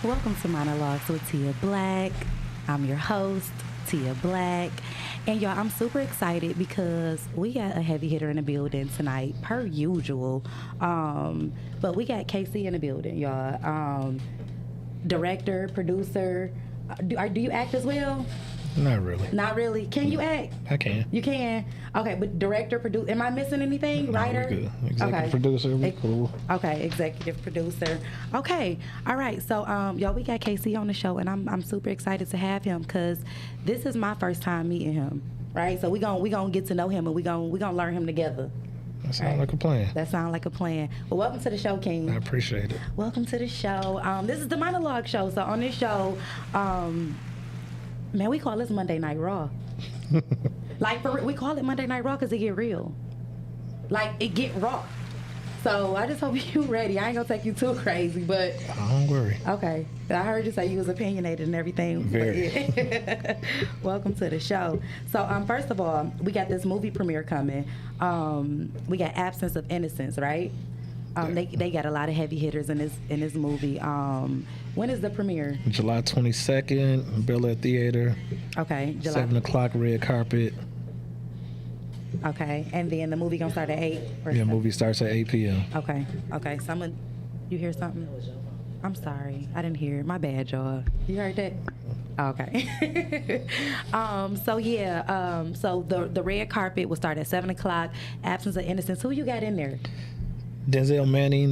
Welcome to Monologues with Tia Black. I'm your host, Tia Black. And y'all, I'm super excited because we got a heavy hitter in the building tonight, per usual. But we got KC in the building, y'all. Director, producer. Do you act as well? Not really. Not really. Can you act? I can. You can. Okay, but director, producer. Am I missing anything? No, Writer. we're good. Executive producer. We cool. Okay, executive producer. Okay, all right. So, y'all, we got KC on the show, and I'm super excited to have him because this is my first time meeting him. Right. So we gonna get to know him, and we gonna learn him together. That sounds like a plan. That sounds like a plan. Well, welcome to the show, King. I appreciate it. Welcome to the show. This is the Monologue Show. So on this show, man, we call this Monday Night Raw. Like, we call it Monday Night Raw because it get real. Like, it get raw. So I just hope you ready. I ain't gonna take you too crazy, but Don't worry. okay. I heard you say you was opinionated and everything. Very. Yeah. Welcome to the show. So first of all, we got this movie premiere coming. We got Absence of Innocence, right? They got a lot of heavy hitters in this movie. When is the premiere? July 22nd, Bel Air Theater. Okay, July. 7 o'clock, red carpet. Okay, and then the movie gonna start at 8? Yeah, movie starts at 8 p.m. Okay. Someone, you hear something? I'm sorry, I didn't hear it. My bad, y'all. You heard that? Okay. So the red carpet will start at 7 o'clock. Absence of Innocence. Who you got in there? Denzel Manning,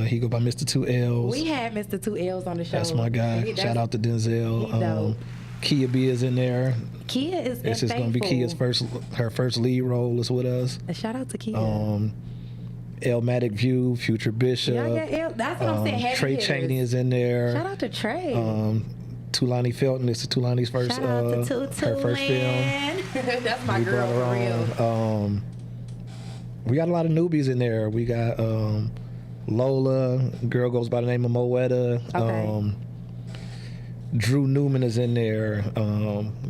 he go by Mr. Two L's. We had Mr. Two L's on the show. That's my guy. Shout out to Denzel. He dope. Kia B is in there. Kia is This is gonna be Kia's first lead role is with us. A shout out to Kia. Elmatic View, Future Bishop. Yeah, that's what I'm saying. Heavy Trey hitters. Chaney is in there. Shout out to Trey. Tulani Felton. This is Tulani's first Shout out to her first film. That's my We girl brought for her real. on. We got a lot of newbies in there. We got Lola, girl goes by the name of Moetta. Okay. Drew Newman is in there.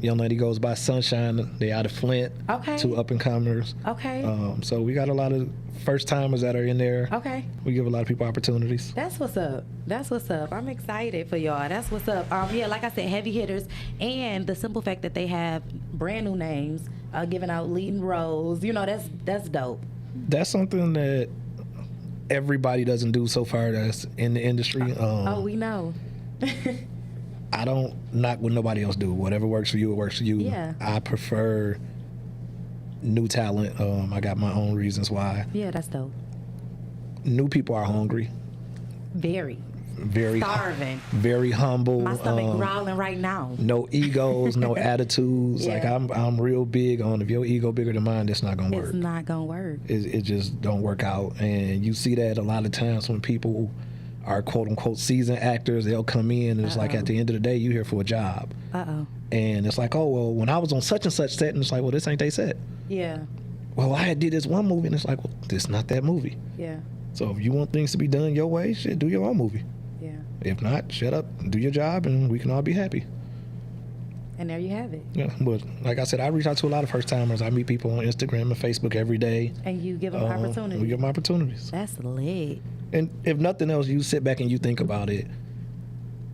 Young lady goes by Sunshine. They out of Flint. Okay. Two up and comers. Okay. So we got a lot of first timers that are in there. Okay. We give a lot of people opportunities. That's what's up. I'm excited for y'all. That's what's up. Yeah, like I said, heavy hitters, and the simple fact that they have brand new names, giving out leading roles. You know, that's dope. That's something that everybody doesn't do so far that's in the industry. We know. I don't knock what nobody else do. Whatever works for you, it works for you. Yeah. I prefer new talent. I got my own reasons why. Yeah, that's dope. New people are hungry. Very Starving. starving. Very humble. My stomach growling right now. No egos, no attitudes. Yeah. Like I'm real big on if your ego bigger than mine, that's not gonna work. It's not gonna work. It just don't work out. And you see that a lot of times when people are quote unquote seasoned actors, they'll come in and it's like at the end of the day, you here for a job. And it's like, oh, well, when I was on such and such set, and it's like, well, this ain't they set. Yeah. Well, I did this one movie, and it's like, well, this not that movie. Yeah. So if you want things to be done your way, shit, do your own movie. Yeah. If not, shut up, do your job, and we can all be happy. And there you have it. Yeah, but like I said, I reach out to a lot of first timers. I meet people on Instagram and Facebook every day. And you give them opportunities. We give them opportunities. That's lit. And if nothing else, you sit back and you think about it.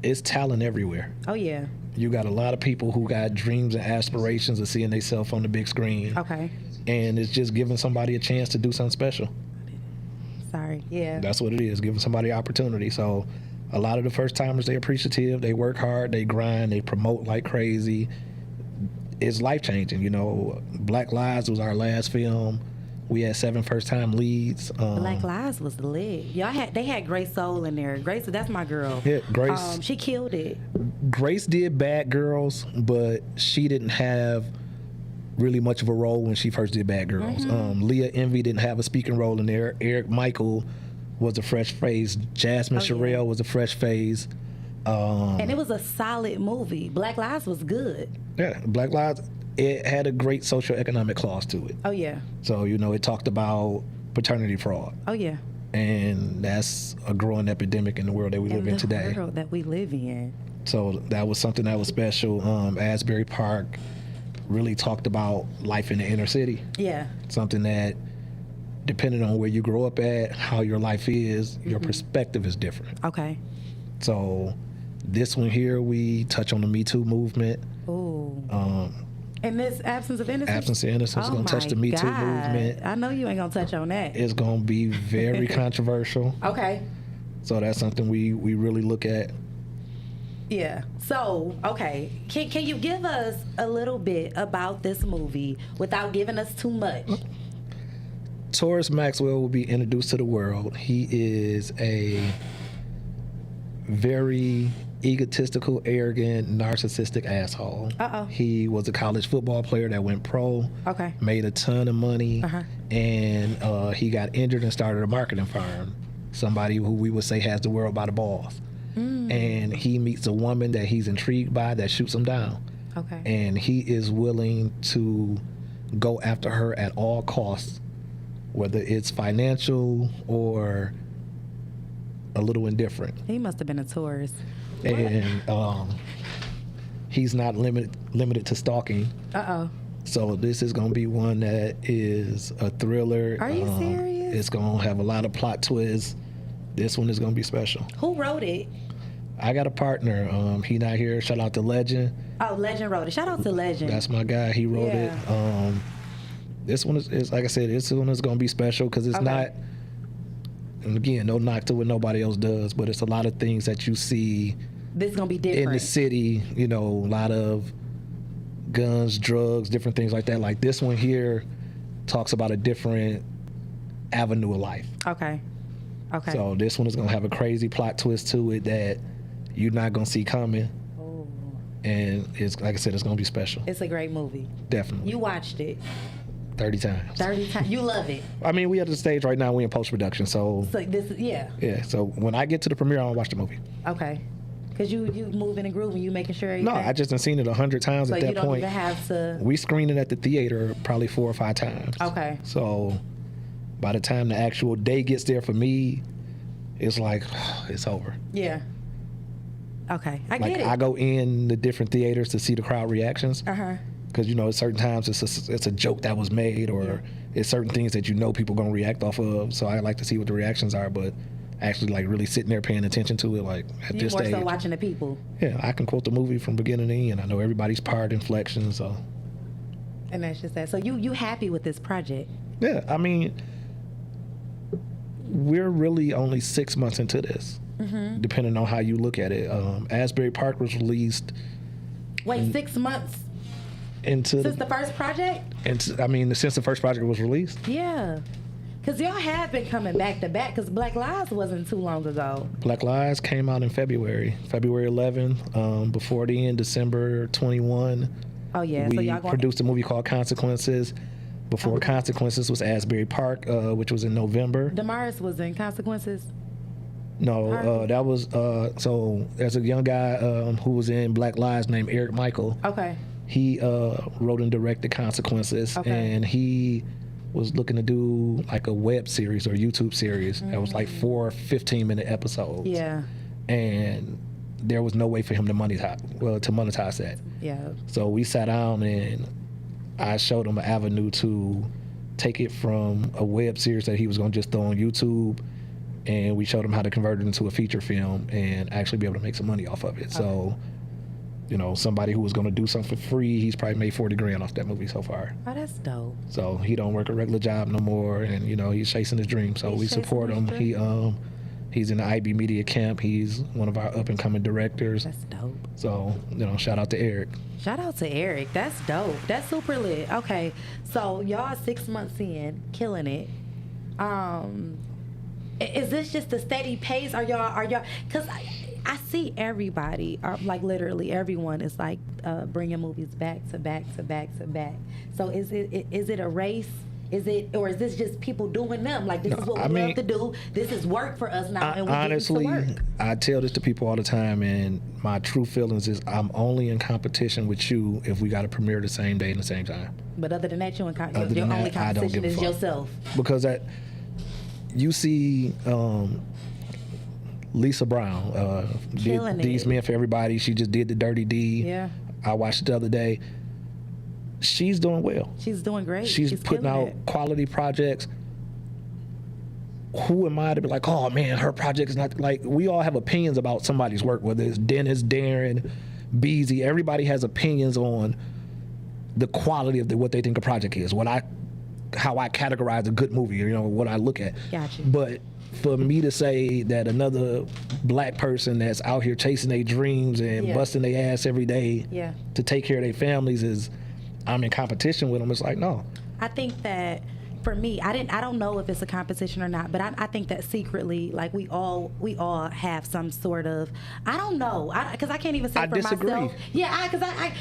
It's talent everywhere. Oh yeah. You got a lot of people who got dreams and aspirations of seeing themselves on the big screen. Okay. And it's just giving somebody a chance to do something special. Sorry. Yeah. That's what it is, giving somebody opportunity. So a lot of the first timers, they're appreciative, they work hard, they grind, they promote like crazy. It's life changing. You know, Black Lives was our last film. We had 7 first time leads. Black Lives was lit. They had Grace Soul in there. Grace, that's my girl. Yeah, Grace. She killed it. Grace did Bad Girls, but she didn't have really much of a role when she first did Bad Girls. Leah Envy didn't have a speaking role in there. Eric Michael was a fresh face. Jasmine Sherrill was a fresh face. And it was a solid movie. Black Lives was good. Yeah, Black Lives, it had a great socioeconomic clause to it. Oh yeah. So, you know, it talked about paternity fraud. Oh yeah. And that's a growing epidemic in the world that we live in today. The world that we live in. So that was something that was special. Asbury Park really talked about life in the inner city. Yeah. Something that, depending on where you grow up at, how your life is, your perspective is different. Okay. So this one here, we touch on the Me Too movement. Ooh. And this Absence of Innocence? Absence of Innocence is going to touch the Me Too movement. I know you ain't going to touch on that. It's going to be very controversial. Okay. So that's something we really look at. Yeah. So, okay. Can you give us a little bit about this movie without giving us too much? Taurus Maxwell will be introduced to the world. He is a very egotistical, arrogant, narcissistic asshole. Uh-oh. He was a college football player that went pro. Okay. Made a ton of money. Uh-huh. And he got injured and started a marketing firm. Somebody who we would say has the world by the balls. And he meets a woman that he's intrigued by that shoots him down. Okay. And he is willing to go after her at all costs, whether it's financial or a little indifferent. He must have been a tourist. And he's not limited to stalking. Uh-oh. So this is going to be one that is a thriller. Are you serious? It's going to have a lot of plot twists. This one is going to be special. Who wrote it? I got a partner. He not here. Shout out to Legend. Oh, Legend wrote it. Shout out to Legend. That's my guy. He wrote it. This one is like I said, this one is going to be special because it's not, and again, no knock to what nobody else does, but it's a lot of things that you see This is going to be different. in the city, you know, a lot of guns, drugs, different things like that. Like this one here talks about a different avenue of life. Okay. Okay. So this one is going to have a crazy plot twist to it that you're not going to see coming. Oh. And it's, like I said, it's going to be special. It's a great movie. Definitely. You watched it 30 times. 30 times. You love it. I mean, we at the stage right now, we in post-production, so... So this is, yeah. Yeah, so when I get to the premiere, I'll watch the movie. Okay. Because you moving and grooving, you making sure... No, I just done seen it 100 times so at that you don't point. even have to... We screened it at the theater probably 4 or 5 times. Okay. So by the time the actual day gets there for me, it's like, it's over. Yeah. Okay, I Like, get it. I go in the different theaters to see the crowd reactions. Uh-huh. Because, you know, at certain times it's a joke that was made, or it's certain things that you know people going to react off of. So I like to see what the reactions are, but actually, like, really sitting there paying attention to it, like, at You this more stage. so watching the people. Yeah, I can quote the movie from beginning to end. I know everybody's part, inflection, so. And that's just that. So you happy with this project? Yeah, I mean, we're really only 6 months into this, depending on how you look at it. Asbury Park was released Wait, 6 months into since the first project? Since the first project was released. Yeah. Because y'all have been coming back to back, because Black Lives wasn't too long ago. Black Lives came out in February 11th. Before the end, December 21. Oh, yeah. We So y'all going produced a movie called Consequences. Before Consequences was Asbury Park, which was in November. Damaris was in Consequences? No, that was, so there's a young guy who was in Black Lives named Eric Michael. Okay. He wrote and directed Consequences, and he was looking to do like a web series or YouTube series that was like 4 15-minute episodes. Yeah. And there was no way for him to monetize that. Yeah. So we sat down and I showed him an avenue to take it from a web series that he was going to just throw on YouTube, and we showed him how to convert it into a feature film and actually be able to make some money off of it. Okay. So, you know, somebody who was going to do something for free, he's probably made 40 grand off that movie so far. Oh, that's dope. So he don't work a regular job no more, and, you know, he's chasing his dream. So we support him. He's in the IB Media Camp. He's one of our up-and-coming directors. That's dope. So, you know, shout out to Eric. Shout out to Eric. That's dope. That's super lit. Okay, so y'all 6 months in, killing it. Is this just a steady pace? Are y'all? Because I see everybody, like literally everyone, is like bringing movies back to back to back to back. So is it a race? Is this just people doing them? Like, this is what we love to do. This is work for us now, and we honestly, get to work. I tell this to people all the time, and my true feelings is I'm only in competition with you if we got to premiere the same day and the same time. But other than that, your only I don't competition give a is fuck. yourself. Because you see Lisa Brown did These Men for Everybody. She just did The Dirty D. Yeah. I watched it the other day. She's doing well. She's doing great. She's putting out quality projects. who am I to be like, oh man, her project is not like, we all have opinions about somebody's work, whether it's Dennis, Darren, Beezy, everybody has opinions on the quality of what they think a project is, how I categorize a good movie, you know, what I look at. Gotcha. But for me to say that another black person that's out here chasing their dreams and busting their ass every day to take care of their families is, I'm in competition with them, it's like, no. I think that for me, I don't know if it's a competition or not, but I think that secretly, like we all have some sort of, I don't know, because I can't even say for disagree. myself. Yeah,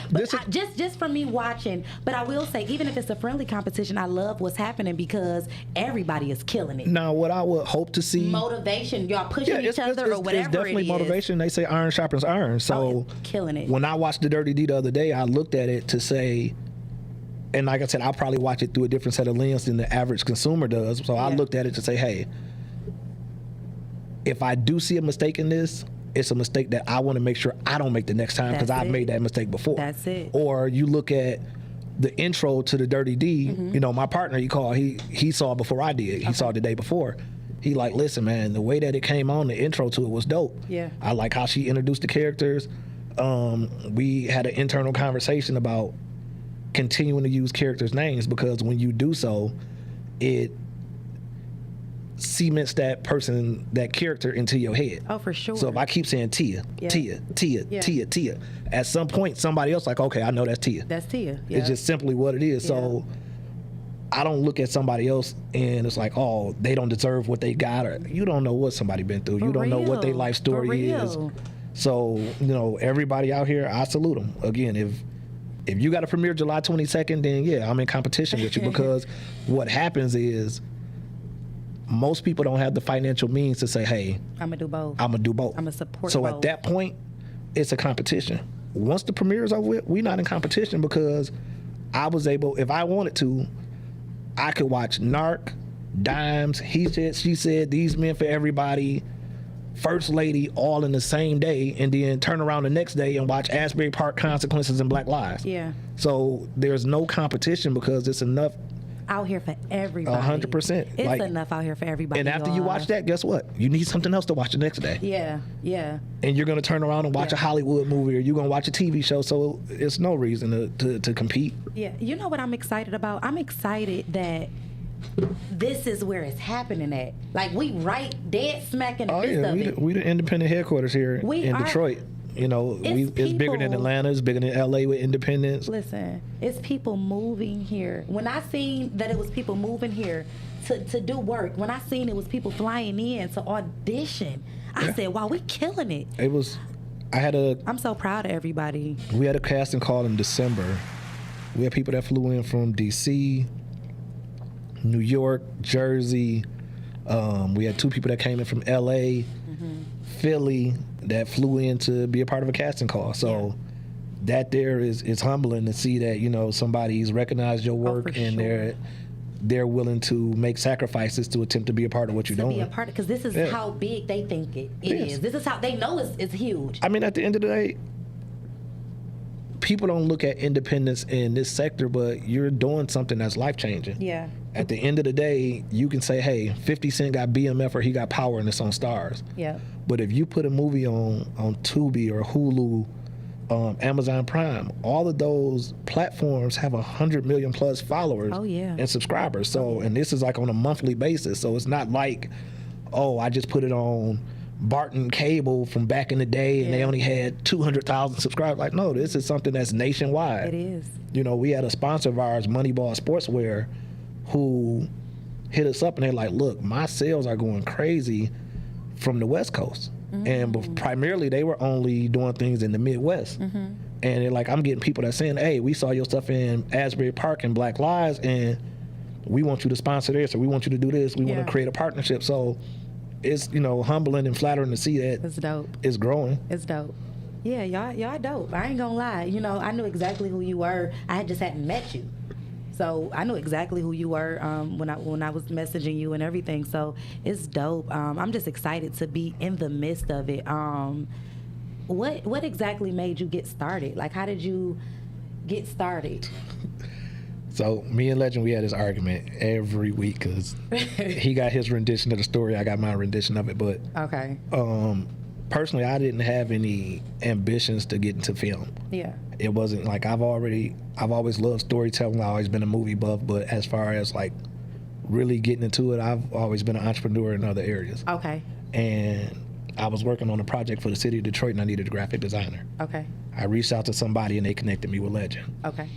just for me watching. But I will say, even if it's a friendly competition, I love what's happening because everybody is killing it. Now, what I would hope to see, motivation, y'all pushing each other or whatever. It's definitely motivation. They say iron sharpens iron. So killing it. When I watched The Dirty D the other day, I looked at it to say, and like I said, I'll probably watch it through a different set of lens than the average consumer does. So I looked at it to say, hey, if I do see a mistake in this, it's a mistake that I want to make sure I don't make the next time because I've made that mistake before. That's it. Or you look at the intro to The Dirty D, you know, my partner, he saw it before I did. He saw it the day before. He like, listen, man, the way that it came on, the intro to it was dope. Yeah. I like how she introduced the characters. We had an internal conversation about continuing to use characters' names because when you do so, it cements that person, that character into your head. Oh, for sure. So if I keep saying Tia, Tia, at some point somebody else like, okay, I know that's Tia. That's Tia. Yeah. It's just simply what it is. So I don't look at somebody else and it's like, oh, they don't deserve what they got, or you don't know what somebody been through. You don't know what their life story is. So, you know, everybody out here, I salute them. Again, if you got to premiere July 22nd, then yeah, I'm in competition with you because what happens is most people don't have the financial means to say, hey, I'm going to do both. I'm going to do both. I'm going to support so both. At that point, it's a competition. Once the premiere is over with, we're not in competition because I was able, if I wanted to, I could watch Narc, Dimes, He Said, She Said, These Men for Everybody, First Lady all in the same day and then turn around the next day and watch Asbury Park, Consequences, and Black Lives. Yeah. So there's no competition because it's enough out here for everybody. 100%. It's enough out here for everybody. And after you watch that, guess what? You need something else to watch the next day. Yeah. And you're going to turn around and watch a Hollywood movie or you're going to watch a TV show. So it's no reason to compete. Yeah. You know what I'm excited about? I'm excited that this is where it's happening at. Like, we right dead smack in the midst of it. We the independent headquarters here in Detroit. You know, it's bigger than Atlanta. It's bigger than LA with independence. Listen, it's people moving here. When I seen that it was people moving here to do work, when I seen it was people flying in to audition, I said, wow, we killing it. I'm so proud of everybody. We had a casting call in December. We had people that flew in from DC, New York, Jersey. We had 2 people that came in from LA, Philly, that flew in to be a part of a casting call. So that there is humbling to see that, you know, somebody's recognized your work and they're willing to make sacrifices to attempt to be a part of what you're doing. To be a part of, because this is how big they think it is. This is how they know it's huge. I mean, at the end of the day, people don't look at independence in this sector, but you're doing something that's life-changing. Yeah. At the end of the day, you can say, hey, 50 Cent got BMF or he got Power and it's on Stars. Yeah. But if you put a movie on Tubi or Hulu, Amazon Prime, all of those platforms have 100 million plus followers and subscribers. So, and this is like on a monthly basis. So it's not like, oh, I just put it on Barton Cable from back in the day and they only had 200,000 subscribers. Like, no, this is something that's nationwide. It is. You know, we had a sponsor of ours, Moneyball Sportswear, who hit us up and they're like, look, my sales are going crazy from the West Coast. And primarily they were only doing things in the Midwest. And they're like, I'm getting people that saying, hey, we saw your stuff in Asbury Park and Black Lives and we want you to sponsor this or we want you to do this. We want to create a partnership. So it's, you know, humbling and flattering to see that it's dope. It's growing. It's dope. Yeah, y'all dope. I ain't gonna lie. You know, I knew exactly who you were. I just hadn't met you. So I knew exactly who you were when I was messaging you and everything. So it's dope. I'm just excited to be in the midst of it. What exactly made you get started? Like, how did you get started? So me and Legend, we had this argument every week because he got his rendition of the story, I got my rendition of it. But Okay. personally, I didn't have any ambitions to get into film. Yeah. It wasn't like I've always loved storytelling. I've always been a movie buff, but as far as like really getting into it, I've always been an entrepreneur in other areas. Okay. And I was working on a project for the city of Detroit, and I needed a graphic designer. Okay. I reached out to somebody, and they connected me with Legend. Okay.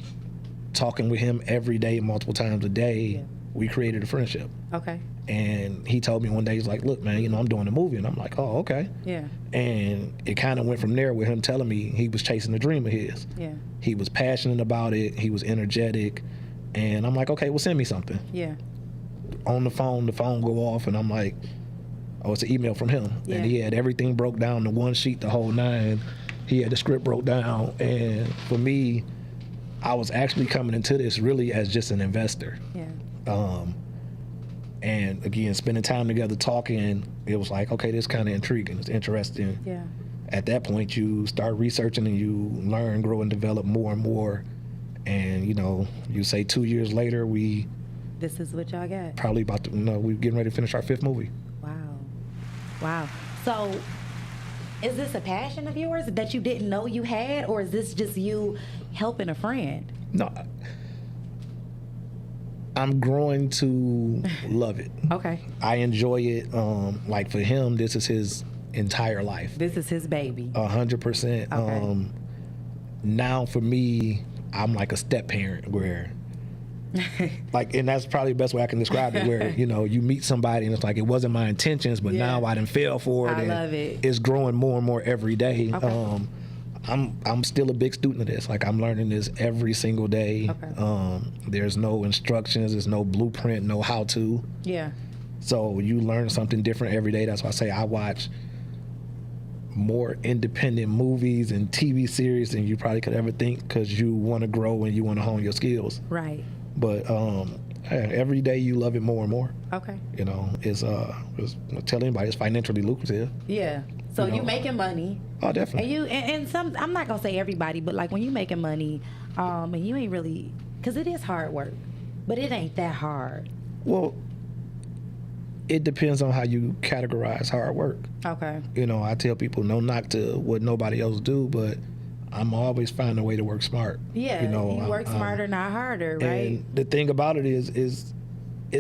Talking with him every day, multiple times a day, we created a friendship. Okay. And he told me one day, he's like, look, man, I'm doing a movie. And I'm like, oh, okay. Yeah. And it kind of went from there with him telling me he was chasing a dream of his. Yeah. He was passionate about it. He was energetic. And I'm like, okay, well, send me something. Yeah. On the phone go off, and I'm like, oh, it's an email from him. Yeah. And he had everything broke down to one sheet, the whole nine. He had the script broke down. And for me, I was actually coming into this really as just an investor. Yeah. And again, spending time together talking, it was like, okay, this kind of intriguing. It's interesting. Yeah. At that point, you start researching and you learn, grow, and develop more and more. And, you say 2 years later, This is what y'all got. probably about to, we're getting ready to finish our 5th movie. Wow. So, is this a passion of yours that you didn't know you had, or is this just you helping a friend? No, I'm growing to love it. Okay. I enjoy it. Like for him, this is his entire life. This is his baby. 100%. Okay. Now for me, I'm like a step parent where, and that's probably the best way I can describe it. Where you meet somebody and it's like it wasn't my intentions, but now I done fell for it. I and love it. It's growing more and more every day. Okay. I'm still a big student of this. Like I'm learning this every single day. Okay. There's no instructions. There's no blueprint. No how to. Yeah. So you learn something different every day. That's why I say I watch more independent movies and TV series than you probably could ever think, because you want to grow and you want to hone your skills. Right. But every day you love it more and more. Okay. It's tell anybody it's financially lucrative. Yeah. So you making money. Oh, definitely. And some, I'm not gonna say everybody, but like when you making money, and you ain't really, because it is hard work, but it ain't that hard. Well, it depends on how you categorize hard work. Okay. I tell people no knock to what nobody else do, but I'm always finding a way to work smart. Yeah, you work smarter, not harder, right? And the thing about it is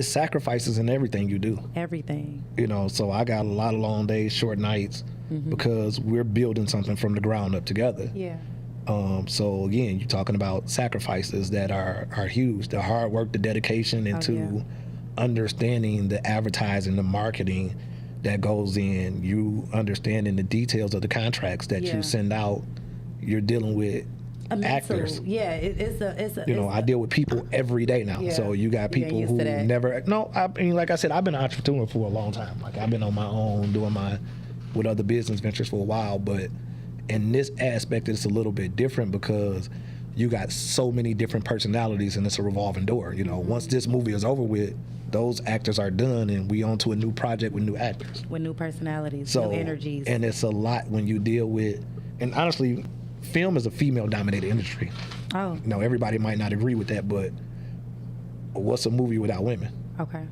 sacrifices in everything you do. Everything. So I got a lot of long days, short nights, because we're building something from the ground up together. Yeah. So again, you're talking about sacrifices that are huge. The hard work, the dedication into understanding the advertising, the marketing that goes in, you understanding the details of the contracts that you send out. You're dealing with actors. Yeah, it's I deal with people every day now. So you got people who never. No, I mean, like I said, I've been an entrepreneur for a long time. Like I've been on my own doing with other business ventures for a while, but in this aspect, it's a little bit different because you got so many different personalities, and it's a revolving door. Once this movie is over with, those actors are done, and we on to a new project with new actors, with new personalities, new energies, and it's a lot when you deal with. And honestly, film is a female-dominated industry. Oh. Everybody might not agree with that, but what's a movie without women? Okay.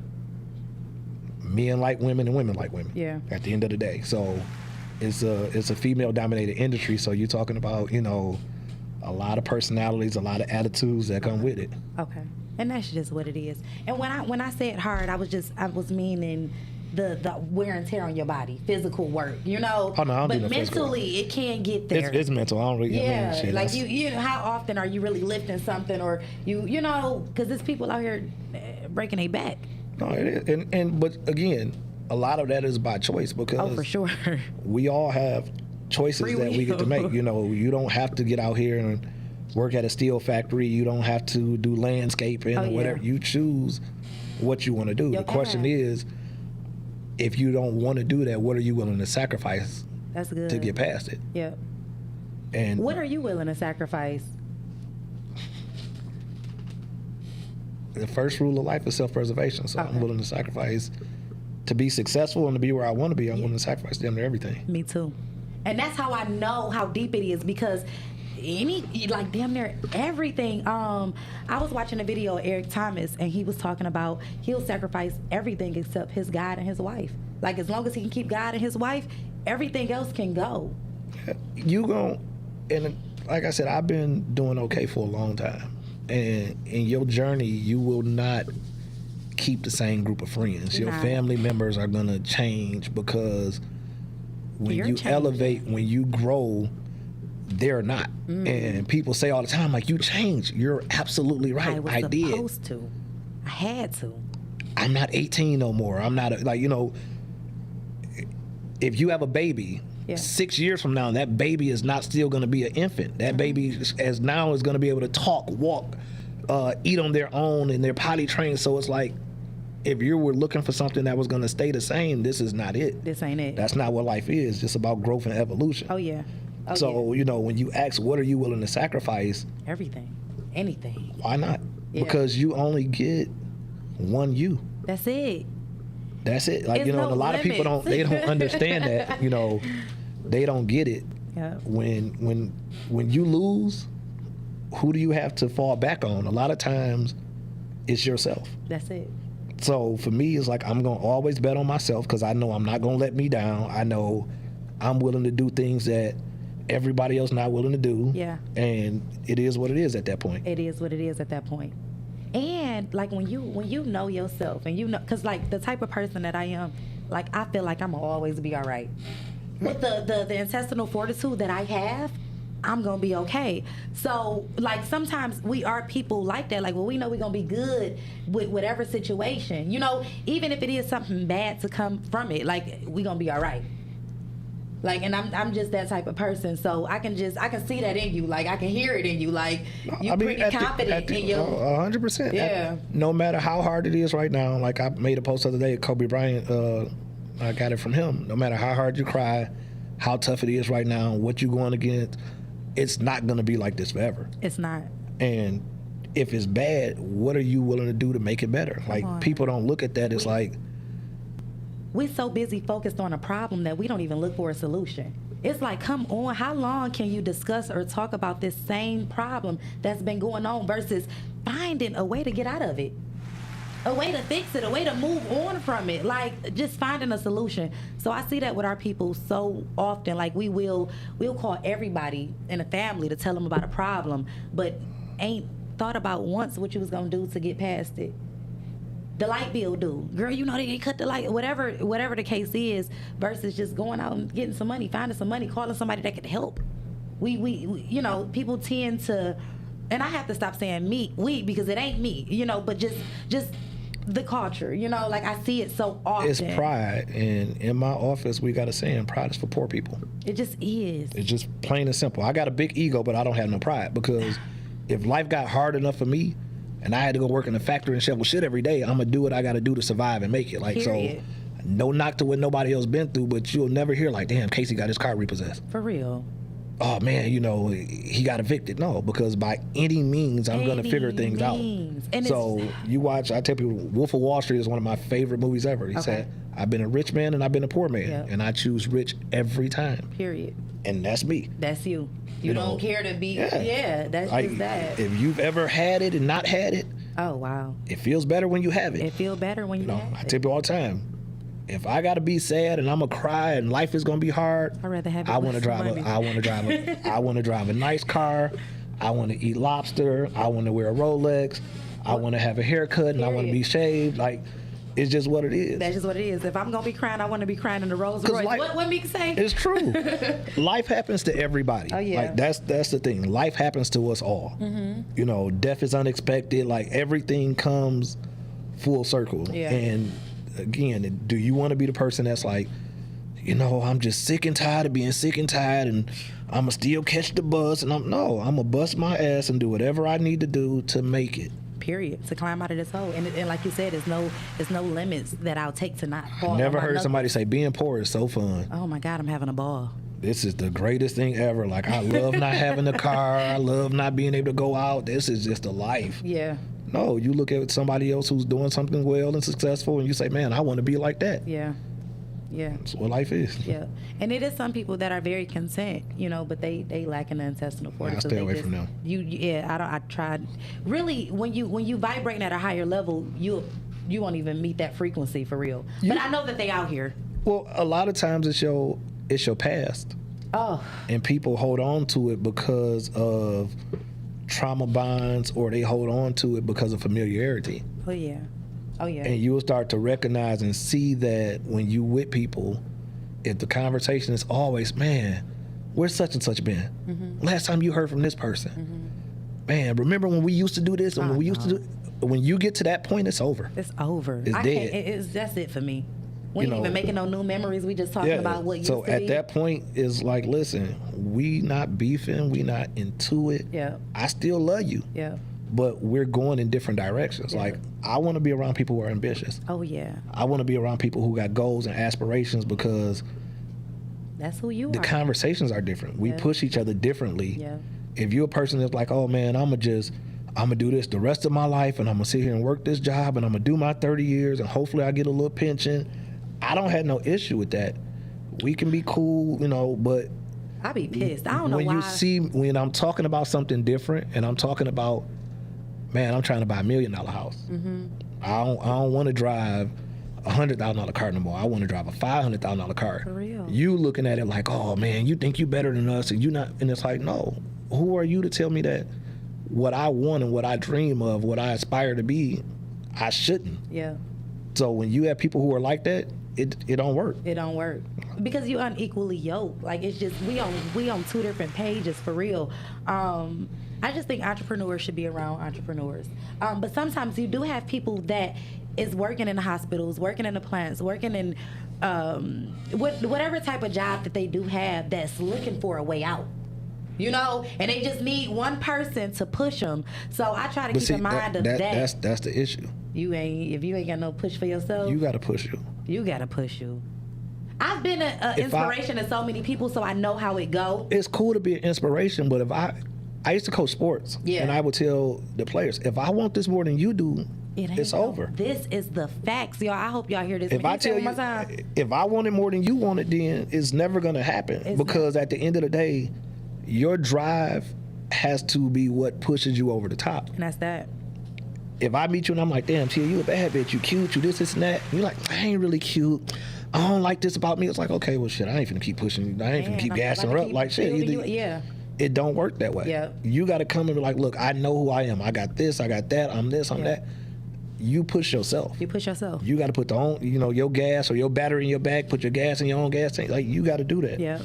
Men like women and women like women. Yeah. At the end of the day, so it's a female-dominated industry. So you're talking about a lot of personalities, a lot of attitudes that come with it. Okay. And that's just what it is. And when I said hard, I was meaning the wear and tear on your body, physical work, Oh, no, I don't but do no mentally it can get there. It's mental. I don't really. Yeah, shit, like how often are you really lifting something, or because there's people out here breaking their back. No, it is. But again, a lot of that is by choice, because for sure we all have choices that we get to make. You don't have to get out here and work at a steel factory. You don't have to do landscaping or whatever. You choose what you want to do. The question is, if you don't want to do that, what are you willing to sacrifice? That's good. To get past it. Yep. And what are you willing to sacrifice? The first rule of life is self-preservation. So I'm willing to sacrifice to be successful and to be where I want to be. I'm willing to sacrifice damn near everything. Me too. And that's how I know how deep it is, because like damn near everything. I was watching a video of Eric Thomas, and he was talking about he'll sacrifice everything except his God and his wife. Like, as long as he can keep God and his wife, everything else can go. You gon' and like I said, I've been doing okay for a long time. And in your journey, you will not keep the same group of friends. Your family members are gonna change because when you elevate, when you grow, they're not. And people say all the time, like, you changed. You're absolutely right. I did. Supposed to. I had to. I'm not 18 no more. I'm not like, you know, if you have a baby, 6 years from now, that baby is not still going to be an infant. That baby as now is going to be able to talk, walk, eat on their own, and they're potty trained. So it's like, if you were looking for something that was going to stay the same, this is not it. This ain't it. That's not what life is. It's just about growth and evolution. Oh, yeah. Oh, so, you know, when you ask, what are you willing to sacrifice? Everything. Anything. Why not? Yeah. Because you only get one you. That's it. That's it. Like, It's you know, no and a lot of people don't understand that, you know, they don't get it. Yeah. When you lose, who do you have to fall back on? A lot of times it's yourself. That's it. So for me, it's like, I'm going to always bet on myself because I know I'm not going to let me down. I know I'm willing to do things that everybody else not willing to do. Yeah. And it is what it is at that point. It is what it is at that point. And like when you know yourself and you know, because like the type of person that I am, like I feel like I'm gonna always be all right. With the intestinal fortitude that I have, I'm gonna be okay. So like sometimes we are people like that. Like, well, we know we're gonna be good with whatever situation. You know, even if it is something bad to come from it, like we gonna be all right. Like, and I'm just that type of person, so I can see that in you. Like, I can hear it in you. Like, you're pretty confident in your 100%. Yeah. No matter how hard it is right now, like I made a post the other day, Kobe Bryant, I got it from him. No matter how hard you cry, how tough it is right now, what you're going against, it's not going to be like this forever. It's not. And if it's bad, what are you willing to do to make it better? Like, people don't look at that as like, we're so busy focused on a problem that we don't even look for a solution. It's like, come on, how long can you discuss or talk about this same problem that's been going on versus finding a way to get out of it, a way to fix it, a way to move on from it, like just finding a solution. So I see that with our people so often. Like, we'll call everybody in a family to tell them about a problem, but ain't thought about once what you was gonna do to get past it. The light bill due. Girl, you know they didn't cut the light, whatever the case is, versus just going out and getting some money, finding some money, calling somebody that could help. We you know, people tend to, and I have to stop saying we because it ain't me, you know, but just the culture, you know, like I see it so often. It's pride, and in my office we got a saying, pride is for poor people. It just is. It's just plain and simple. I got a big ego, but I don't have no pride, because if life got hard enough for me, and I had to go work in a factory and shovel shit every day, I'm gonna do what I gotta do to survive and make it. Like, period. So no knock to what nobody else been through, but you'll never hear like, damn, Casey got his car repossessed. For real. Oh man, you know, he got evicted. No, because by any means, I'm gonna figure things out. And so you watch, I tell people, Wolf of Wall Street is one of my favorite movies ever. He said, I've been a rich man and I've been a poor man, and I choose rich every time. Period. And that's me. That's you. You don't care to be, that's like, just that. If you've ever had it and not had it, oh wow, it feels better when you have it. It feels better when you have it. I tell people all the time, if I gotta be sad and I'm gonna cry and life is gonna be hard, I'd rather have it. I want to drive a nice car. I want to eat lobster. I want to wear a Rolex. I want to have a haircut and I want to be shaved. Like, it's just what it is. That's just what it is. If I'm gonna be crying, I want to be crying in the Rolls Royce. What Meek say? It's true. Life happens to everybody. Oh yeah. Like, that's the thing. Life happens to us all. Mm-hmm. You know, death is unexpected. Like, everything comes full circle. Yeah. And again, do you want to be the person that's like, you know, I'm just sick and tired of being sick and tired, and I'm gonna still catch the bus, and I'm gonna bust my ass and do whatever I need to do to make it. Period. To climb out of this hole, and like you said, there's no limits that I'll take to not fall. Never heard somebody say being poor is so fun. Oh my God, I'm having a ball. This is the greatest thing ever. Like, I love not having a car. I love not being able to go out. This is just a life. Yeah. No, you look at somebody else who's doing something well and successful, and you say, man, I want to be like that. Yeah. Yeah. That's what life is. Yeah. And it is some people that are very content, you know, but they lack in the intestinal fortitude. I stay away from them. I tried. Really, when you vibrating at a higher level, you won't even meet that frequency for real. But I know that they out here. Well, a lot of times it's your past. Oh. And people hold on to it because of trauma bonds, or they hold on to it because of familiarity. Oh yeah. Oh yeah. And you will start to recognize and see that when you with people, if the conversation is always, man, where's such and such been? Mm-hmm. Last time you heard from this person. Mm-hmm. Man, remember when we used to do this? And when we used to do, when you get to that point, it's over. It's over. It's dead. That's it for me. We ain't even making no new memories. We just talking about what used to be. So at that point, it's like, listen, we not beefing. We not into it. Yeah. I still love you. Yeah. But we're going in different directions. Yeah. Like, I want to be around people who are ambitious. Oh, yeah. I want to be around people who got goals and aspirations, because that's who you are. The conversations are different. We push each other differently. Yeah. If you're a person that's like, oh, man, I'm going to do this the rest of my life, and I'm going to sit here and work this job, and I'm going to do my 30 years, and hopefully I get a little pension. I don't have no issue with that. We can be cool, you know, but I be pissed. I don't know why. When I'm talking about something different, and I'm talking about, man, I'm trying to buy $1 million house. Mm-hmm. I don't want to drive $100,000 car no more. I want to drive a $500,000 car. For real. You looking at it like, oh man, you think you better than us, and you not. And it's like, no. Who are you to tell me that what I want and what I dream of, what I aspire to be, I shouldn't? Yeah. So when you have people who are like that, it don't work. It don't work because you unequally yoked. Like, it's just we on two different pages for real. I just think entrepreneurs should be around entrepreneurs. But sometimes you do have people that is working in the hospitals, working in the plants, working in whatever type of job that they do have, that's looking for a way out. You know, and they just need one person to push them. So I try to keep in mind of that. That's the issue. If you ain't got no push for yourself, you got to push you. You got to push you. I've been an inspiration to so many people, so I know how it go. It's cool to be an inspiration, but if I used to coach sports, and I would tell the players, if I want this more than you do, it's over. This is the facts, y'all. I hope y'all hear this. If I tell you, if I want it more than you want it, then it's never going to happen. Because at the end of the day, your drive has to be what pushes you over the top. And that's that. If I meet you and I'm like, damn, Tia, you a bad bitch, you cute, you this, and that. And you're like, I ain't really cute. I don't like this about me. It's like, okay, well, shit, I ain't finna keep pushing you. I ain't finna keep gassing her up. Like, shit, it don't work that way. Yeah. You got to come and be like, look, I know who I am. I got this, I got that, I'm this, I'm that. You push yourself. You push yourself. You got to put your gas or your battery in your bag, put your gas in your own gas tank. Like, you got to do that. Yeah.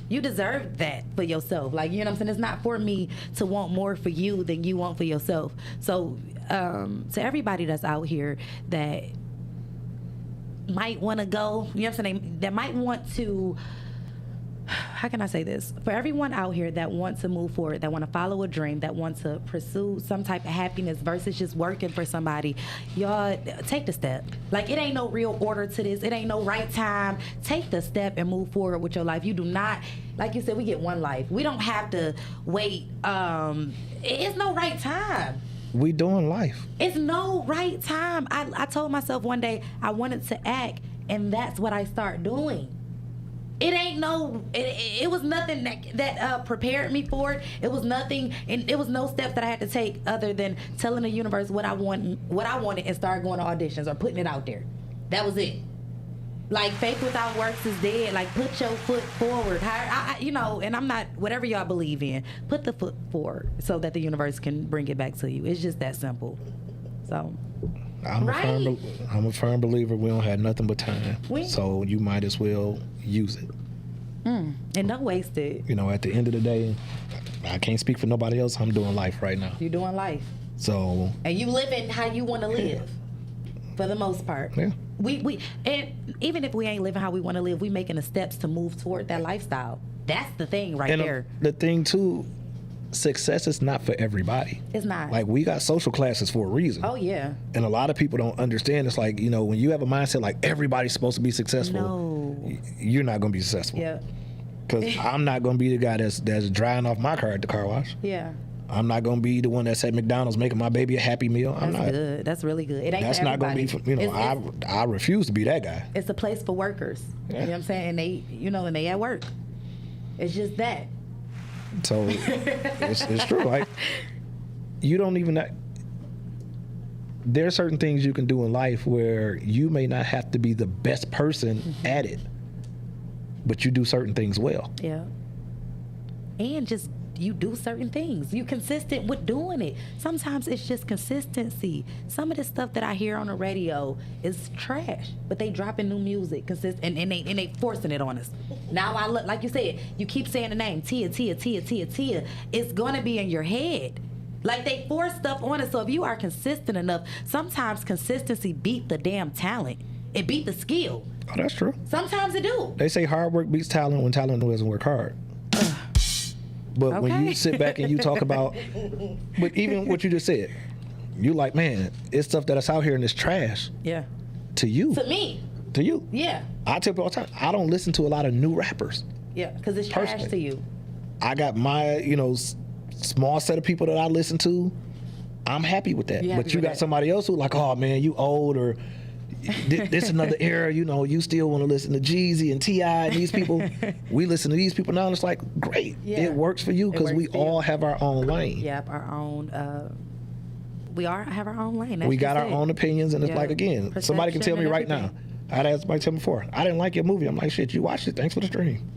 You deserve that for yourself. Like, you know what I'm saying? It's not for me to want more for you than you want for yourself. So, to everybody that's out here that might want to go, you know what I'm saying? That might want to, how can I say this? For everyone out here that wants to move forward, that want to follow a dream, that want to pursue some type of happiness versus just working for somebody, y'all take the step. Like, it ain't no real order to this. It ain't no right time. Take the step and move forward with your life. You do not, like you said, we get one life. We don't have to wait. It's no right time. We doing life. It's no right time. I told myself one day I wanted to act, and that's what I start doing. It ain't no. It was nothing that prepared me for it. It was nothing, and it was no steps that I had to take other than telling the universe what I wanted, and start going to auditions or putting it out there. That was it. Like, faith without works is dead. Like, put your foot forward. And I'm not, whatever y'all believe in, put the foot forward so that the universe can bring it back to you. It's just that simple. So, I'm a firm believer we don't have nothing but time. So you might as well use it. And don't waste it. You know, at the end of the day, I can't speak for nobody else. I'm doing life right now. You're doing life. So. And you living how you want to live. For the most part. Yeah. We and even if we ain't living how we want to live, we making the steps to move toward that lifestyle. That's the thing right there. The thing too, success is not for everybody. It's not. Like, we got social classes for a reason. Oh yeah. And a lot of people don't understand. It's like, when you have a mindset like everybody's supposed to be successful, you're not going to be successful. Yeah. Because I'm not going to be the guy that's drying off my car at the car wash. Yeah. I'm not gonna be the one that's at McDonald's making my baby a Happy Meal. I'm That's not. good. That's really good. It ain't That's for not gonna be. everybody. I refuse to be that guy. It's a place for workers. Yeah. You know what I'm saying? And they, and they at work. It's just that. So it's true. Like, you don't even. There are certain things you can do in life where you may not have to be the best person at it, but you do certain things well. Yeah. And just you do certain things. You consistent with doing it. Sometimes it's just consistency. Some of the stuff that I hear on the radio is trash, but they dropping new music and they forcing it on us. Now I look, like you said, you keep saying the name Tia. It's gonna be in your head. Like, they force stuff on us. So if you are consistent enough, sometimes consistency beat the damn talent. It beat the skill. Oh, that's true. Sometimes it do. They say hard work beats talent when talent doesn't work hard. But when you sit back and you talk about, but even what you just said, you like, man, it's stuff that's out here and it's trash. Yeah. To you. To me. To you. Yeah. I tell people all the time, I don't listen to a lot of new rappers. Yeah, because it's trash Personally. to you. I got my, small set of people that I listen to. I'm happy with that. But you got somebody else who like, oh man, you old, or this another era, you still want to listen to Jeezy and T.I. and these people. We listen to these people now, and it's like, great. Yeah. It works for you because we all have our own lane. Yep, our own. Have our own lane. We got our own opinions, and it's like, again, somebody can tell me right now. I'd ask somebody to tell me before, I didn't like your movie. I'm like, shit, you watched it. Thanks for the stream.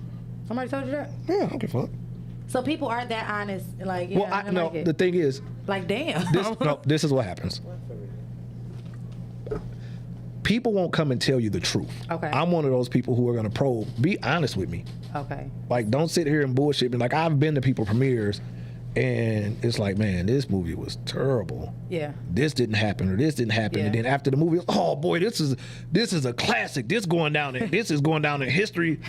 Somebody told you that? Yeah, I don't give a fuck. So people aren't that honest. Like, Well, I like it. The thing is, like, damn. This is what happens. People won't come and tell you the truth. Okay. I'm one of those people who are going to probe. Be honest with me. Okay. Like, don't sit here and bullshit me. Like, I've been to people premieres, and it's like, man, this movie was terrible. Yeah. This didn't happen, or this didn't happen, and then after the movie, oh boy, this is a classic. This is going down in history,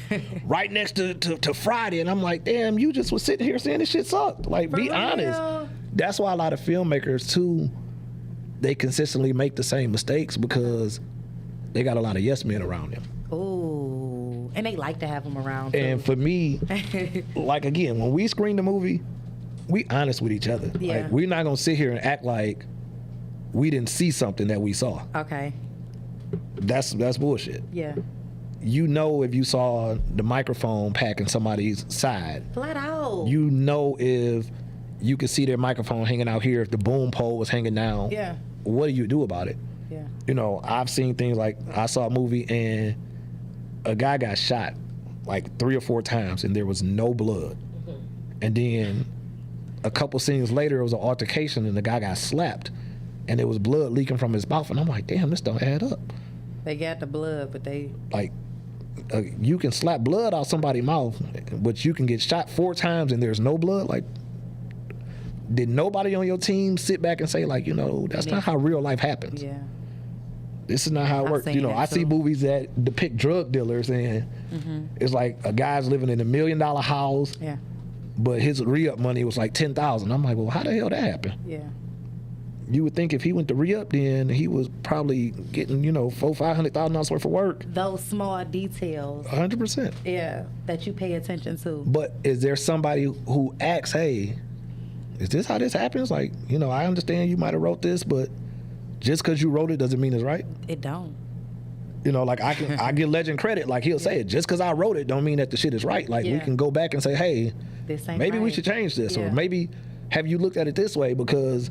right next to Friday. And I'm like, damn, you just was sitting here saying this shit sucked. Like, be honest. That's why a lot of filmmakers too, they consistently make the same mistakes because they got a lot of yes men around them. Ooh, and they like to have them around too. And for me, like, again, when we screen the movie, we honest with each other. Yeah. Like, we're not gonna sit here and act like we didn't see something that we saw. Okay. That's bullshit. Yeah. If you saw the microphone pack in somebody's side. Flat out. If you could see their microphone hanging out here, if the boom pole was hanging down. Yeah. What do you do about it? Yeah. I've seen things like, I saw a movie and a guy got shot like 3 or 4 times and there was no blood. Mm-hmm. And then a couple scenes later, it was an altercation and the guy got slapped and there was blood leaking from his mouth. And I'm like, damn, this don't add up. They got the blood, but they... Like, you can slap blood out somebody's mouth, but you can get shot 4 times and there's no blood. Like, did nobody on your team sit back and say, like, that's not how real life happens. Yeah. This is not how it works. I see movies that depict drug dealers and it's like a guy's living in $1 million house. Yeah. But his re-up money was like $10,000. I'm like, well, how the hell that happened? Yeah. You would think if he went to re-up, then he was probably getting, $400,000-$500,000 worth of work. Those small details. 100%. Yeah, that you pay attention to. But is there somebody who asks, hey, is this how this happens? Like, I understand you might have wrote this, but just because you wrote it doesn't mean it's right. It don't. Like, I give Legend credit. Like, he'll say it. Just because I wrote it don't mean that the shit is right. Like, we can go back and say, hey, maybe we should change this. Or maybe, have you looked at it this way? Because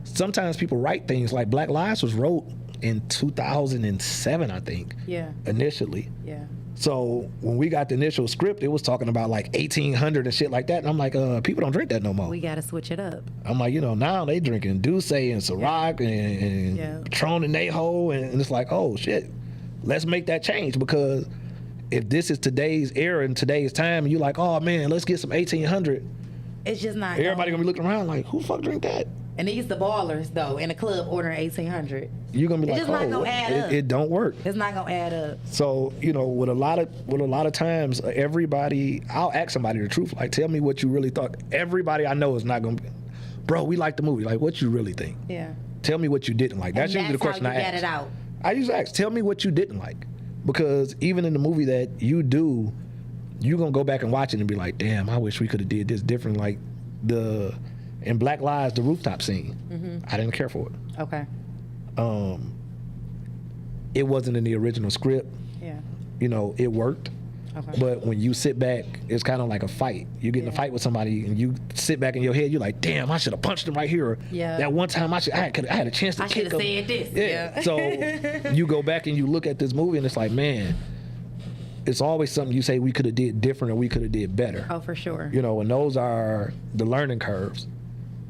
sometimes people write things like Black Lives was wrote in 2007, I think. Yeah. Initially. Yeah. So when we got the initial script, it was talking about like 1800 and shit like that. And I'm like, people don't drink that no more. We got to switch it up. I'm like, now they drinking Douce and Ciroc and Patron and Neho. And it's like, oh shit, let's make that change. Because if this is today's era and today's time, and you're like, oh man, let's get some 1800. It's just not. Everybody gonna be looking around like, who the fuck drink that? And these the ballers though in the club ordering 1800. You're gonna be like, oh, it don't work. It's not gonna add up. So with a lot of times, everybody, I'll ask somebody the truth. Like, tell me what you really thought. Everybody I know is not gonna be, bro, we like the movie. Like, what you really think? Yeah. Tell me what you didn't like. That's usually the question I ask. Get it out. I usually ask, tell me what you didn't like, because even in the movie that you do, you're gonna go back and watch it and be like, damn, I wish we could have did this different. Like In Black Lives, the rooftop scene, I didn't care for it. Okay. It wasn't in the original script. Yeah. You know, it worked. Okay. But when you sit back, it's kind of like a fight. You get in a fight with somebody, and you sit back in your head. You're like, "Damn, I should have punched him right here." Or, Yeah. That one time, I had a chance to I kick should him. have said this. Yeah. So you go back and you look at this movie, and it's like, man, it's always something you say we could have did different or we could have did better. Oh, for sure. You know, and those are the learning curves.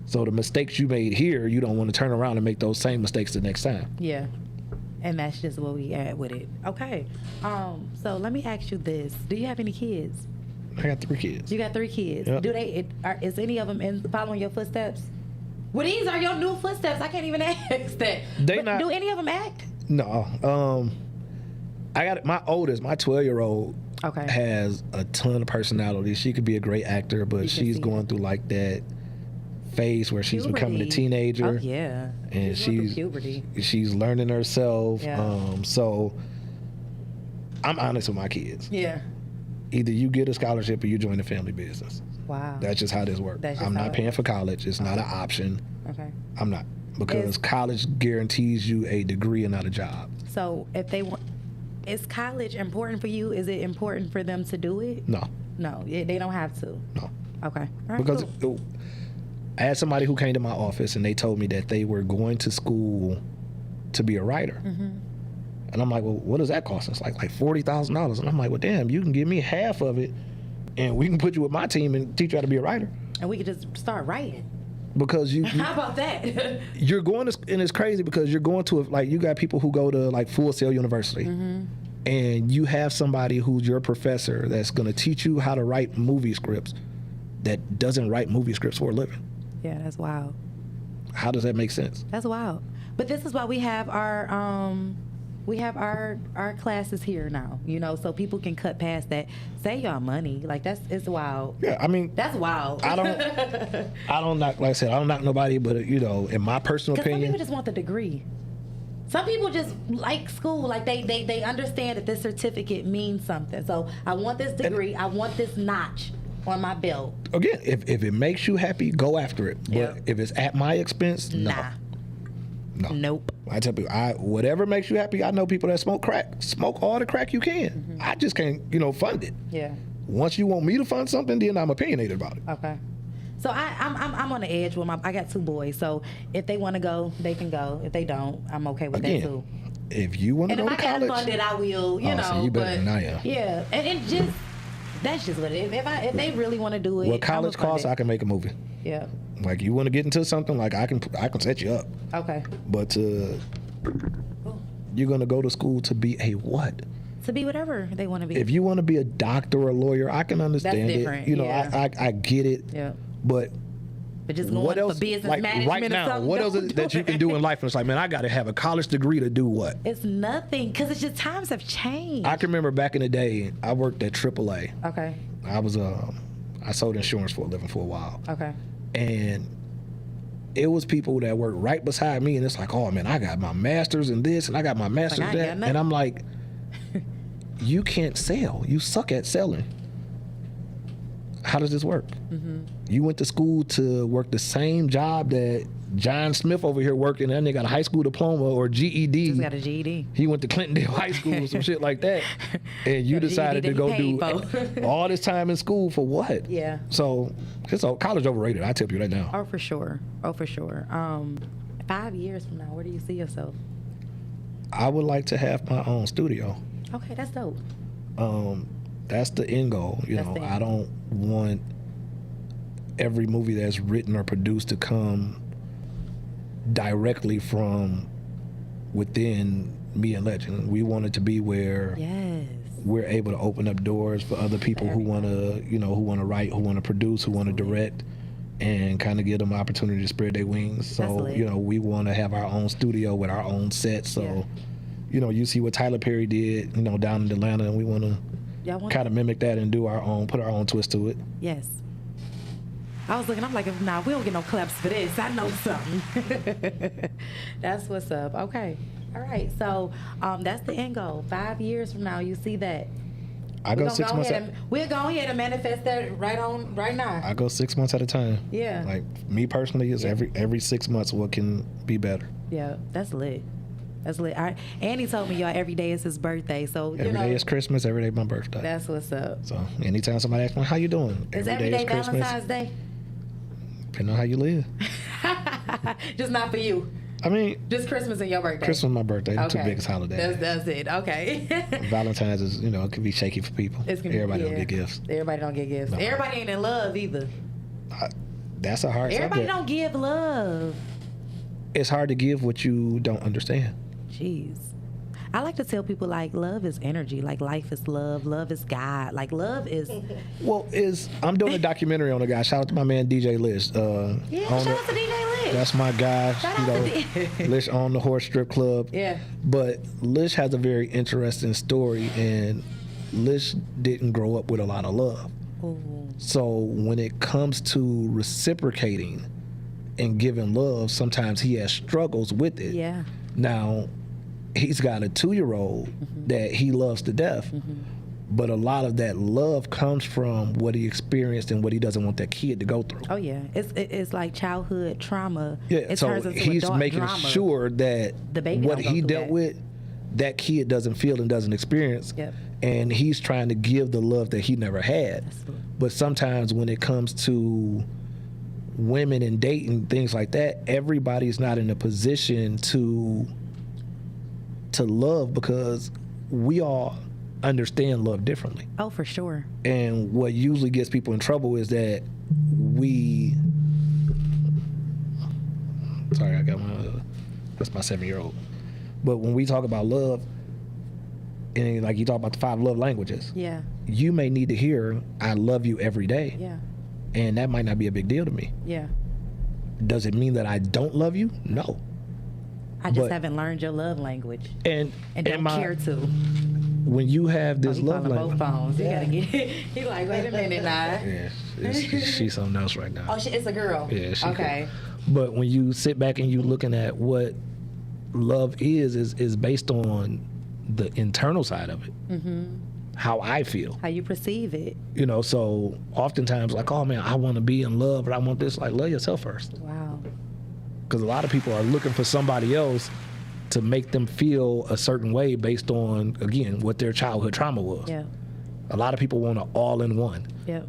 So the mistakes you made here, you don't want to turn around and make those same mistakes the next time. Yeah. And that's just what we add with it. Okay. So let me ask you this. Do you have any kids? I got 3 kids. You got 3 kids. Yep. Is any of them following your footsteps? Well, these are your new footsteps. I can't even ask that. Do any of them act? No. I got my oldest, my 12-year-old has a ton of personality. She could be a great actor, but she's going through like that phase where she's becoming a teenager. Oh yeah. And she's learning herself. Yeah. So I'm honest with my kids. Yeah. Either you get a scholarship or you join the family business. Wow. That's just how this works. I'm not paying for college. It's not an option. Okay. I'm not, because college guarantees you a degree and not a job. So if they want, is college important for you? Is it important for them to do it? No. No, they don't have to. No. Okay. All right, because cool. I had somebody who came to my office and they told me that they were going to school to be a writer. And I'm like, well, what does that cost us? Like $40,000. And I'm like, well, damn, you can give me half of it and we can put you with my team and teach you how to be a writer. And we could just start writing. Because you how about that? You're going to, and it's crazy because you're going to, like, you got people who go to like Full Sail University and you have somebody who's your professor that's going to teach you how to write movie scripts that doesn't write movie scripts for a living. Yeah, that's wild. How does that make sense? That's wild. But this is why we have our classes here now, you know, so people can cut past that. Save y'all money. Like, it's wild. Yeah, I mean, that's wild. I don't knock, like I said, I don't knock nobody, but you know, in my personal opinion, some people just want the degree. Some people just like school, like they understand that this certificate means something. So I want this degree, I want this notch on my belt. Again, if it makes you happy, go after it. But if it's at my expense, no. No. Nope. I tell people, whatever makes you happy. I know people that smoke crack. Smoke all the crack you can. I just can't, fund it. Yeah. Once you want me to fund something, then I'm opinionated about it. Okay. So I'm on the edge with I got 2 boys. So if they want to go, they can go. If they don't, I'm okay with that too. If you want to go to college, and if I got funded, I will. You know. So you better than I am. Yeah, and it just that's just what it is. If they really want to do it, what college costs, I can make a movie. Yeah. Like, you want to get into something, like I can set you up. Okay. But you're gonna go to school to be a what? To be whatever they want to be. If you want to be a doctor or a lawyer, I can understand That's different. it. I get it. Yeah. But just going what else, for business like management right now, what else is that you can do in life? And it's like, man, I got to have a college degree to do what? It's nothing, because it's just times have changed. I can remember back in the day, I worked at AAA. Okay. I sold insurance for a living for a while. Okay. And it was people that worked right beside me, and it's like, oh man, I got my master's in this, and I got my master's in that, and I'm like, you can't sell. You suck at selling. How does this work? You went to school to work the same job that John Smith over here worked, and then they got a high school diploma or GED. Just got a GED. He went to Clintondale High School or some shit like that, and you decided to go do all this time in school for what? Yeah. So college overrated. I tell you right now. Oh, for sure. 5 years from now, where do you see yourself? I would like to have my own studio. Okay, that's dope. That's the end goal. I don't want every movie that's written or produced to come directly from within me and Legend. We want it to be where we're able to open up doors for other people who want to, who want to write, who want to produce, who want to direct, and kind of give them opportunity to spread their wings. So, we want to have our own studio with our own set. So, you see what Tyler Perry did, down in Atlanta, and we want to kind of mimic that and do put our own twist to it. Yes. I was looking, I'm like, nah, we don't get no claps for this. I know something. That's what's up. Okay. All right. So that's the end goal. 5 years from now, you see that. I go 6 months. We'll go ahead and manifest that right now. I go 6 months at a time. Yeah. Like me personally, is every 6 months what can be better. Yeah, that's lit. That's lit. Andy told me y'all every day is his birthday, so every day is Christmas. Every day my birthday. That's what's up. So anytime somebody asks me how you doing, every day is Christmas. Valentine's Day. Depending on how you live. Just not for you. I mean, just Christmas and your birthday. Christmas, my birthday, the two biggest holidays. That's it. Okay. Valentine's is, it can be shaky for people. Everybody don't get gifts. Everybody don't get gifts. No. Everybody ain't in love either. That's a hard Everybody subject. don't give love. It's hard to give what you don't understand. Jeez. I like to tell people, like, love is energy. Like, life is love. Love is God. Like, love is... Well, I'm doing a documentary on a guy. Shout out to my man, DJ Lish. Shout out to DJ Lish. That's my guy. Lish owned the Horse Strip Club. Yeah. But Lish has a very interesting story, and Lish didn't grow up with a lot of love. Ooh. So when it comes to reciprocating and giving love, sometimes he has struggles with it. Yeah. Now, he's got a 2-year-old that he loves to death, but a lot of that love comes from what he experienced and what he doesn't want that kid to go through. Oh yeah, it's like childhood trauma. Yeah, it so turns into he's making drama. sure that the baby what he dealt with, that kid doesn't feel and doesn't experience. Yep. And he's trying to give the love that he never had. Absolutely. But sometimes when it comes to women and dating, things like that, everybody's not in a position to love, because we all understand love differently. Oh, for sure. And what usually gets people in trouble is that sorry, I got that's my 7-year-old. But when we talk about love, and like you talk about the 5 love languages, yeah, you may need to hear "I love you" every day. Yeah. And that might not be a big deal to me. Yeah. Does it mean that I don't love you? No. I just haven't learned your love language. And don't care to. When you have this love language. Both phones. You gotta get He's like, wait a minute now. Yeah. She's something else right now. Oh, it's a girl. Yeah, okay. Cool. But when you sit back and you looking at what love is based on the internal side of it. How I feel. How you perceive it. So oftentimes like, oh man, I want to be in love, but I want this. Like, love yourself first. Wow. Because a lot of people are looking for somebody else to make them feel a certain way based on, again, what their childhood trauma was. Yeah. A lot of people want an all-in-one. Yep.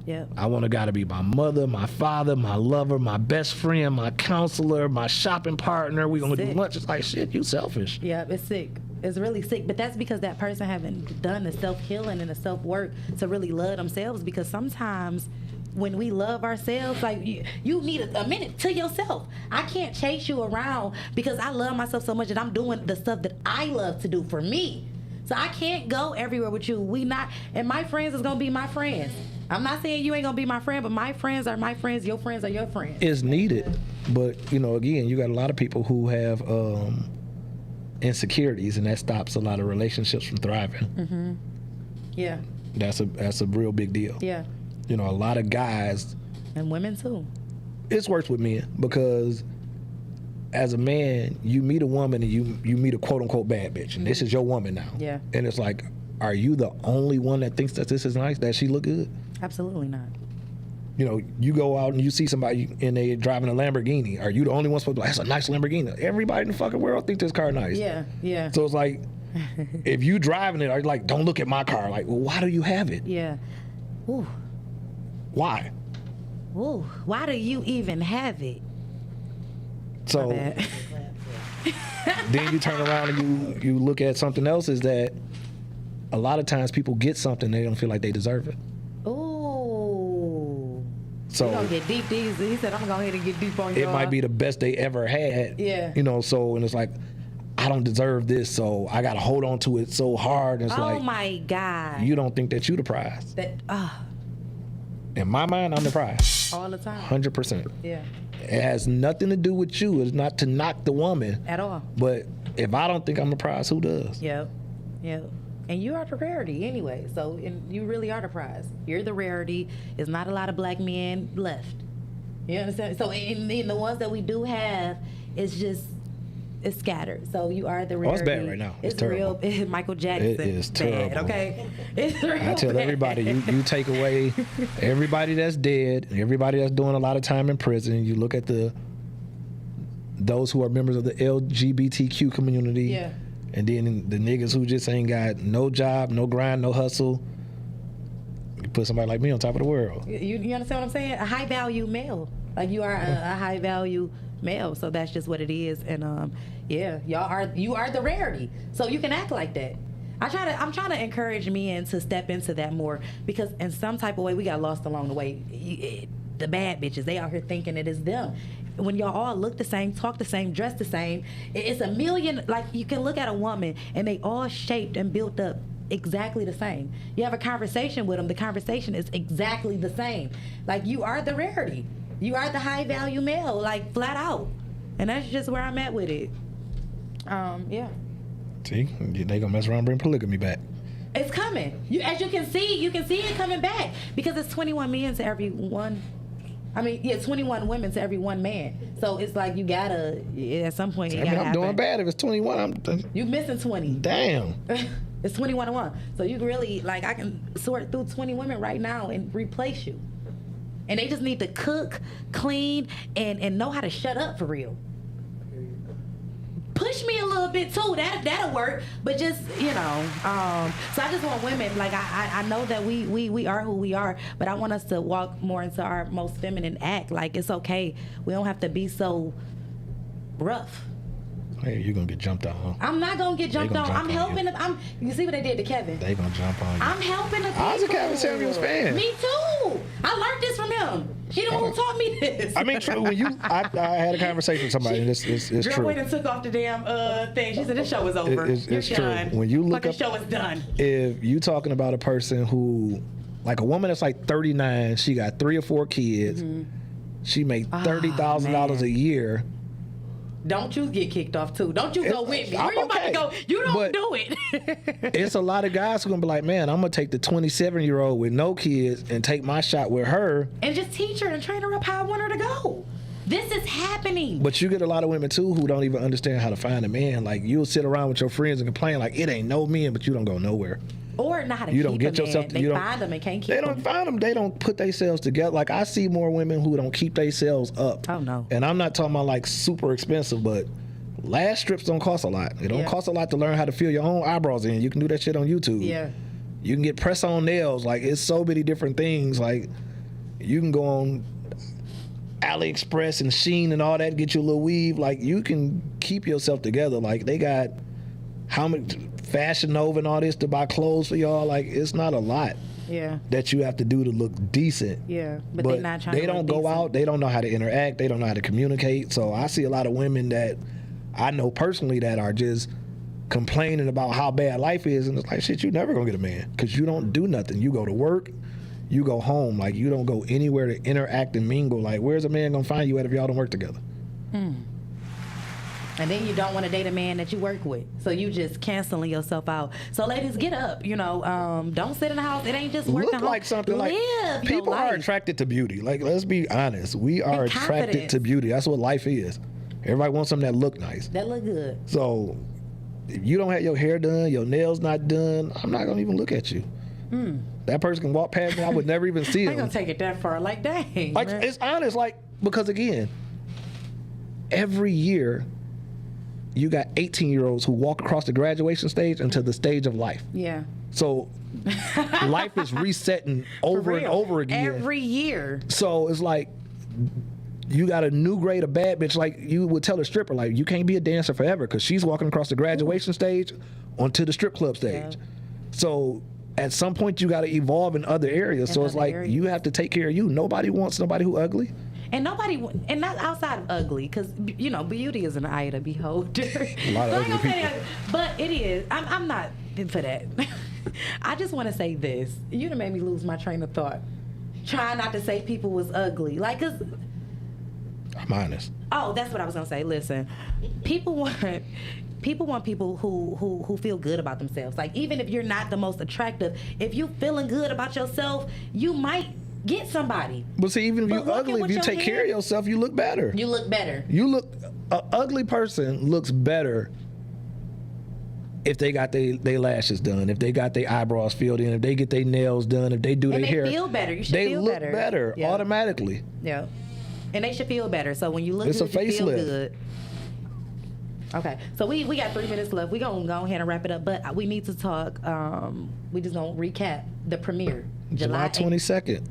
Yep. I want a guy to be my mother, my father, my lover, my best friend, my counselor, my shopping partner. We're going to do lunch. It's like, shit, you selfish. Yeah, it's sick. It's really sick. But that's because that person haven't done the self-healing and the self-work to really love themselves, because sometimes when we love ourselves, like you need a minute to yourself. I can't chase you around because I love myself so much that I'm doing the stuff that I love to do for me. So I can't go everywhere with you. And my friends is gonna be my friends. I'm not saying you ain't gonna be my friend, but my friends are my friends. Your friends are your friends. It's needed, but again, you got a lot of people who have insecurities, and that stops a lot of relationships from thriving. Yeah. That's a real big deal. Yeah. A lot of guys, and women too. It's worse with men, because as a man, you meet a woman and you meet a quote unquote bad bitch, and this is your woman now. Yeah. And it's like, are you the only one that thinks that this is nice, that she look good? Absolutely not. You go out and you see somebody and they driving a Lamborghini. Are you the only one supposed to be like, that's a nice Lamborghini? Everybody in the fucking world think this car nice. Yeah, yeah. So it's like, if you driving it, are you like, don't look at my car? Like, well, why do you have it? Yeah. Ooh. Why? Ooh. Why do you even have it? So then you turn around and you look at something else, is that a lot of times people get something, they don't feel like they deserve it. Ooh. So we're gonna get deep. He said, I'm gonna go ahead and get deep on you. It might be the best they ever had. Yeah. And it's like, I don't deserve this, so I gotta hold on to it so hard. And it's like, oh my God. You don't think that you the prize. That in my mind, I'm the prize. All the time. 100%. Yeah. It has nothing to do with you. It's not to knock the woman. At all. But if I don't think I'm the prize, who does? Yep. And you are the rarity anyway. So you really are the prize. You're the rarity. There's not a lot of black men left. You understand? So in the ones that we do have, it's just it's scattered. So you are the rarity. Oh, it's bad right now. It's terrible. Real. Michael Jackson. It is bad, terrible. okay, it's real I tell bad. everybody, you take away everybody that's dead, everybody that's doing a lot of time in prison. You look at those who are members of the LGBTQ community, Yeah. and then the niggas who just ain't got no job, no grind, no hustle. You put somebody like me on top of the world. You understand what I'm saying? A high value male. Like you are a high value male. So that's just what it is. And yeah, you are the rarity. So you can act like that. I'm trying to encourage men to step into that more, because in some type of way we got lost along the way. The bad bitches, they out here thinking it is them. When y'all all look the same, talk the same, dress the same, it's a million. Like you can look at a woman and they all shaped and built up exactly the same. You have a conversation with them, the conversation is exactly the same. Like you are the rarity. You are the high value male, like flat out. And that's just where I'm at with it. Yeah. See, they gonna mess around and bring polygamy back. It's coming. As you can see it coming back, because it's 21 men to every one. I mean, yeah, 21 women to every one man. So it's like you gotta, at some point, it gotta I'm happen. doing bad if it's 21. You missing 20. Damn. It's 21 to 1. So you really, like, I can sort through 20 women right now and replace you. And they just need to cook, clean, and know how to shut up for real. Push me a little bit too. That'll work. But just, so I just want women, like I know that we are who we are, but I want us to walk more into our most feminine act. Like it's okay. We don't have to be so rough. Hey, you're gonna get jumped on, huh? I'm not gonna get jumped on. I'm helping them. You see what they did to Kevin? They gonna jump on you. I'm helping the people. I was a Kevin Samuels fan. Me too. I learned this from him. He the one who taught me this. I mean, true. When I had a conversation with somebody, and it's Girl true. went and took off the damn thing. She said, "This show is over. It's You're true. done. When you look Fucking up, show is done." If you talking about a person who, like a woman that's like 39, she got 3 or 4 kids, she make $30,000 a year. Don't you get kicked off too? Don't you go with me? I'm Where you about to go? You don't But do it. It's a lot of guys who gonna be like, man, I'm gonna take the 27-year-old with no kids and take my shot with her. And just teach her and train her up how I want her to go. This is happening. But you get a lot of women too who don't even understand how to find a man. Like you'll sit around with your friends and complain like it ain't no men, but you don't go nowhere. Or not how to You keep don't get a yourself. man. They find them and can't keep They them. don't find them. They don't put themselves together. Like I see more women who don't keep themselves up. Oh no. And I'm not talking about like super expensive, but lash strips don't cost a lot. It don't cost a lot to learn how to fill your own eyebrows in. You can do that shit on YouTube. Yeah. You can get press-on nails. Like it's so many different things. Like you can go on AliExpress and Shein and all that, get you a little weave. Like you can keep yourself together. Like they got how much Fashion Nova and all this to buy clothes for y'all. Like it's not a lot. Yeah. That you have to do to look decent. Yeah. But they're not trying they to don't look go decent. out. They don't know how to interact. They don't know how to communicate. So I see a lot of women that I know personally that are just complaining about how bad life is, and it's like, shit, you never gonna get a man because you don't do nothing. You go to work, you go home. Like you don't go anywhere to interact and mingle. Like where's a man gonna find you at if y'all don't work together? And then you don't want to date a man that you work with. So you just canceling yourself out. So ladies, get up. Don't sit in the house. It ain't just working. Look like something. Live Like your people are life. attracted to beauty. Like let's be honest, we are And attracted confidence. to beauty. That's what life is. Everybody wants something that look nice. That look good. So if you don't have your hair done, your nails not done, I'm not gonna even look at you. That person can walk past me, I would never even see I ain't them. gonna take it that far. Like, dang. Like man. it's honest, like because again, every year you got 18-year-olds who walk across the graduation stage into the stage of life. Yeah. So life is resetting over For and real. over again. Every year. So it's like you got a new grade of bad bitch. Like you would tell a stripper, like you can't be a dancer forever because she's walking across the graduation stage onto the strip club stage. Yeah. So at some point you got to evolve in other areas. So it's other like areas. you have to take care of you. Nobody wants nobody who ugly. And and not outside of ugly, because beauty is an eye of the beholder. A lot of So I ain't ugly gonna say people. ugly, but it is. I'm not for that. I just want to say this. You done made me lose my train of thought. Trying not to say people was ugly, like, 'cause I'm honest. oh, that's what I was gonna say. Listen, people want people who feel good about themselves. Like even if you're not the most attractive, if you feeling good about yourself, you might get somebody. But see, even if But you walking ugly, if with you your take care hair- of yourself, you look better. You look better. You look a ugly person looks better if they got their lashes done, if they got their eyebrows filled in, if they get their nails done, if they do their hair. And they feel better. You should feel better. They look better automatically. Yeah. And they should feel better. So when you look it's good, a you feel facelift. good. Okay. So we got 3 minutes left. We're going to go ahead and wrap it up. But we need to talk. We just going to recap the premiere. July 22nd.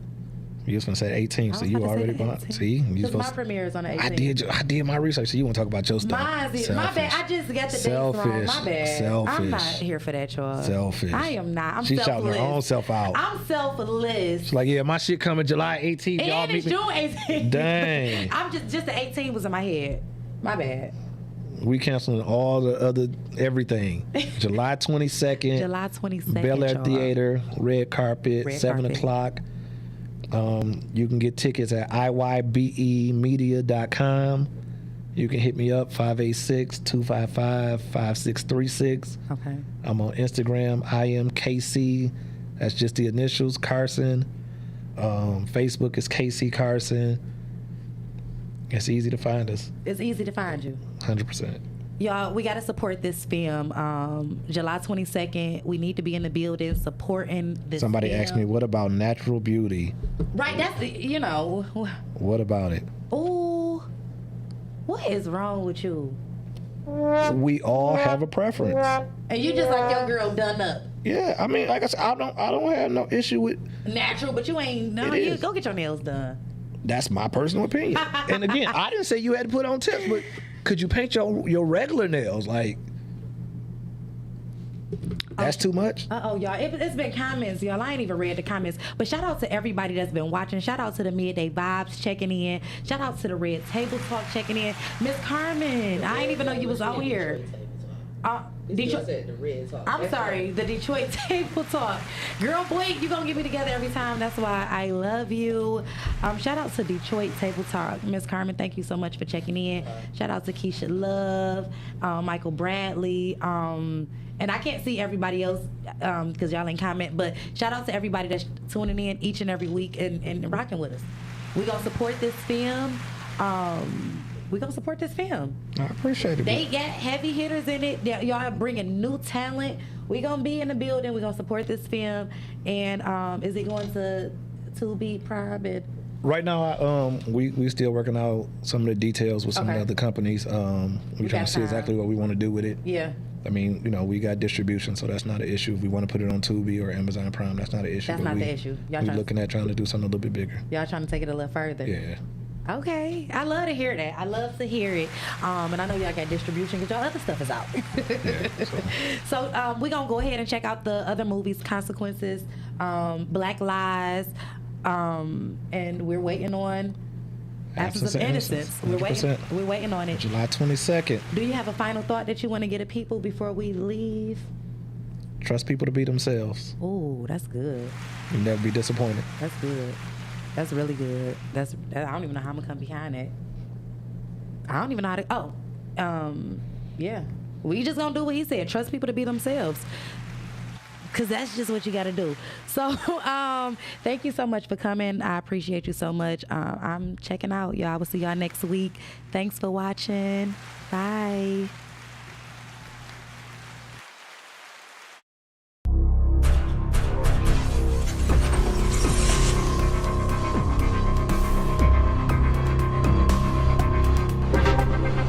You was gonna say 18th, so you already bought. See, because my premiere is on the 18th. I did my research. So you want to talk about your stuff? My bad. I just got the dates wrong. My bad. Selfish. I'm not here for that, y'all. Selfish. I am not. I'm She's selfless. shouting her own self out. I'm selfless. She's like, yeah, my shit coming July 18th. Y'all and it's June 18th. Dang. I'm just the 18th was in my head. My bad. We canceling all the other everything. July 22nd. July 22nd. Bel Air y'all. Theater, red carpet, 7 o'clock. You can get tickets at iybemedia.com. You can hit me up 586-255-5636. Okay. I'm on Instagram. I am KC. That's just the initials, Carson. Facebook is KC Carson. It's easy to find us. It's easy to find you. 100%. Y'all, we got to support this film. July 22nd, we need to be in the building supporting this Somebody film. asked me, what about Natural Beauty? Right, that's, What about it? Ooh, what is wrong with you? We all have a preference. And you just like your girl done up. Yeah, I mean, like I said, I don't have no issue with Natural, but you ain't, no, It you is. go get your nails done. That's my personal opinion. And again, I didn't say you had to put on tips, but could you paint your regular nails? Like, that's too much. Y'all. It's been comments, y'all. I ain't even read the comments. But shout out to everybody that's been watching. Shout out to the Midday Vibes checking in. Shout out to the Red Table Talk checking in. Miss Carmen, I didn't even know you was out here. I'm sorry, the Detroit Table Talk. Girl, boy, you gonna get me together every time. That's why I love you. Shout out to Detroit Table Talk. Miss Carmen, thank you so much for checking in. Shout out to Keisha Love, Michael Bradley, and I can't see everybody else because y'all ain't comment, but shout out to everybody that's tuning in each and every week and rocking with us. We gonna support this film. We're going to support this film. I appreciate it. They got heavy hitters in it. Y'all are bringing new talent. We're going to be in the building. We're going to support this film. And is it going to be private? Right now, we still working out some of the details with some of the other companies. We're trying to see exactly what we want to do with it. Yeah. I mean, we got distribution, so that's not an issue. If we want to put it on Tubi or Amazon Prime, that's not an issue. That's not the issue. We're looking at trying to do something a little bit bigger. Y'all trying to take it a little further. Yeah. Okay, I love to hear that. I love to hear it. And I know y'all got distribution because y'all other stuff is out. So we're going to go ahead and check out the other movies, Consequences, Black Lies, and we're waiting on Absence of Innocence. We're waiting on it. July 22nd. Do you have a final thought that you want to get to people before we leave? Trust people to be themselves. Oh, that's good. You'll never be disappointed. That's good. That's really good. I don't even know how I'm gonna come behind that. I don't even know how to. Yeah. We just gonna do what he said. Trust people to be themselves. Cause that's just what you gotta do. So, thank you so much for coming. I appreciate you so much. I'm checking out, y'all. I will see y'all next week. Thanks for watching. Bye.